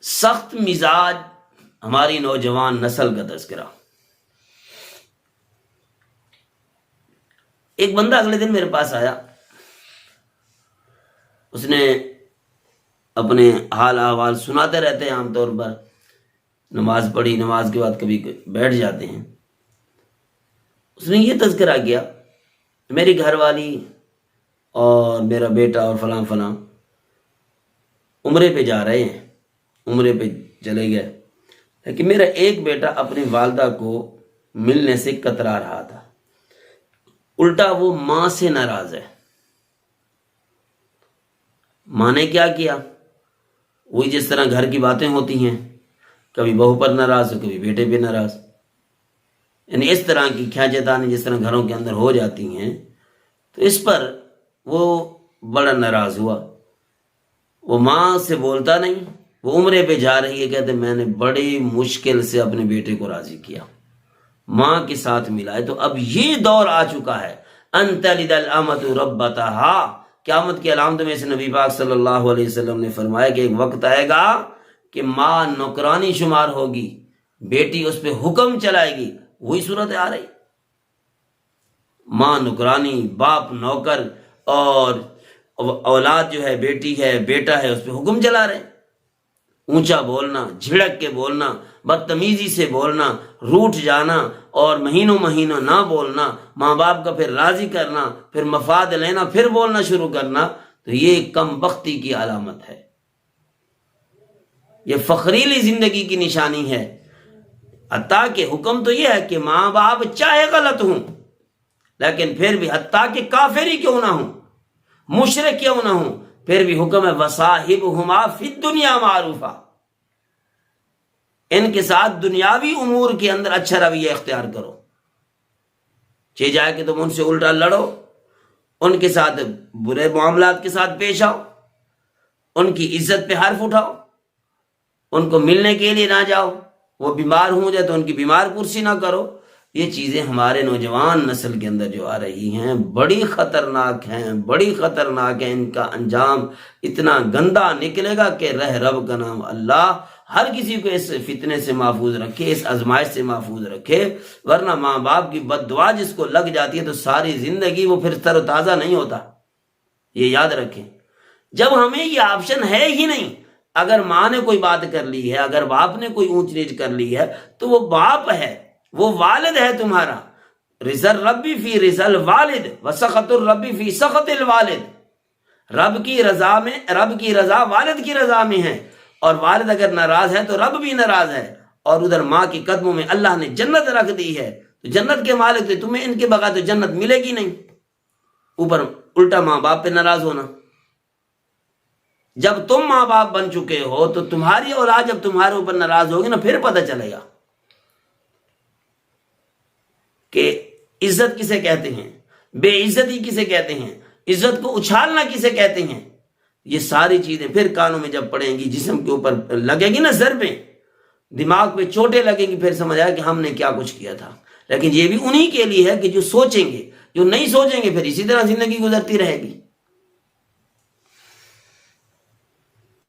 سخت مزاج ہماری نوجوان نسل کا تذکرہ۔ ایک بندہ اگلے دن میرے پاس آیا، اس نے اپنے حال احوال سناتے رہتے ہیں، عام طور پر نماز پڑھی، نماز کے بعد کبھی بیٹھ جاتے ہیں۔ اس نے یہ تذکرہ کیا، میری گھر والی اور میرا بیٹا اور فلاں فلاں عمرے پہ جا رہے ہیں، عمرے پہ چلے گئے، لیکن میرا ایک بیٹا اپنی والدہ کو ملنے سے کترا رہا تھا، الٹا وہ ماں سے ناراض ہے۔ ماں نے کیا کیا؟ وہی جس طرح گھر کی باتیں ہوتی ہیں، کبھی بہو پر ناراض ہو، کبھی بیٹے پہ ناراض، یعنی اس طرح کی کھینچتانیں جس طرح گھروں کے اندر ہو جاتی ہیں، تو اس پر وہ بڑا ناراض ہوا۔ وہ ماں سے بولتا نہیں، وہ عمرے پہ جا رہی ہے، کہتے میں نے بڑی مشکل سے اپنے بیٹے کو راضی کیا، ماں کے ساتھ ملائے۔ تو اب یہ دور آ چکا ہے، ان تلد الامۃ ربتہا، قیامت کی علامتوں میں سے نبی پاک صلی اللہ علیہ وسلم نے فرمایا کہ ایک وقت آئے گا کہ ماں نوکرانی شمار ہوگی، بیٹی اس پہ حکم چلائے گی۔ وہی صورت آ رہی، ماں نوکرانی، باپ نوکر، اور اولاد جو ہے بیٹی ہے بیٹا ہے اس پہ حکم چلا رہے ہیں۔ اونچا بولنا، جھڑک کے بولنا، بدتمیزی سے بولنا، روٹھ جانا اور مہینوں نہ بولنا، ماں باپ کا پھر راضی کرنا، پھر مفاد لینا، پھر بولنا شروع کرنا، تو یہ کم بختی کی علامت ہے، یہ فخریلی زندگی کی نشانی ہے۔ حتیٰ کہ حکم تو یہ ہے کہ ماں باپ چاہے غلط ہوں، لیکن پھر بھی حتیٰ کہ کافر ہی کیوں نہ ہوں، مشرک کیوں نہ ہوں، پھر بھی حکم ہے وصاحبہما فی الدنیا معروفا، ان کے ساتھ دنیاوی امور کے اندر اچھا رویہ اختیار کرو، چاہے جائے کہ تم ان سے الٹا لڑو، ان کے ساتھ برے معاملات کے ساتھ پیش آؤ، ان کی عزت پہ حرف اٹھاؤ، ان کو ملنے کے لیے نہ جاؤ، وہ بیمار ہوں جائے تو ان کی بیمار پرسی نہ کرو۔ یہ چیزیں ہمارے نوجوان نسل کے اندر جو آ رہی ہیں بڑی خطرناک ہیں، بڑی خطرناک ہیں۔ ان کا انجام اتنا گندا نکلے گا کہ رہ رب کا نام اللہ ہر کسی کو اس فتنے سے محفوظ رکھے، اس آزمائش سے محفوظ رکھے، ورنہ ماں باپ کی بد دعا جس کو لگ جاتی ہے تو ساری زندگی وہ پھر تر و تازہ نہیں ہوتا۔ یہ یاد رکھیں، جب ہمیں یہ آپشن ہے ہی نہیں، اگر ماں نے کوئی بات کر لی ہے، اگر باپ نے کوئی اونچ نیچ کر لی ہے، تو وہ باپ ہے، وہ والد ہے تمہارا۔ رضا الربی فی رضا الوالد وسخط الربی فی سخط الوالد، رب کی رضا والد کی رضا میں ہے، اور والد اگر ناراض ہے تو رب بھی ناراض ہے، اور ادھر ماں کے قدموں میں اللہ نے جنت رکھ دی ہے، تو جنت کے مالک تھے، تمہیں ان کے بغیر تو جنت ملے گی نہیں، اوپر الٹا ماں باپ پہ ناراض ہونا۔ جب تم ماں باپ بن چکے ہو تو تمہاری اولاد جب تمہارے اوپر ناراض ہوگی نا، پھر پتہ چلے گا کہ عزت کسے کہتے ہیں، بے عزتی کسے کہتے ہیں، عزت کو اچھالنا کسے کہتے ہیں۔ یہ ساری چیزیں پھر کانوں میں جب پڑیں گی، جسم کے اوپر لگے گی نا ضربیں، دماغ پہ چوٹیں لگیں گی، پھر سمجھ آئے کہ ہم نے کیا کچھ کیا تھا۔ لیکن یہ بھی انہی کے لیے ہے کہ جو سوچیں گے، جو نہیں سوچیں گے پھر اسی طرح زندگی گزرتی رہے گی۔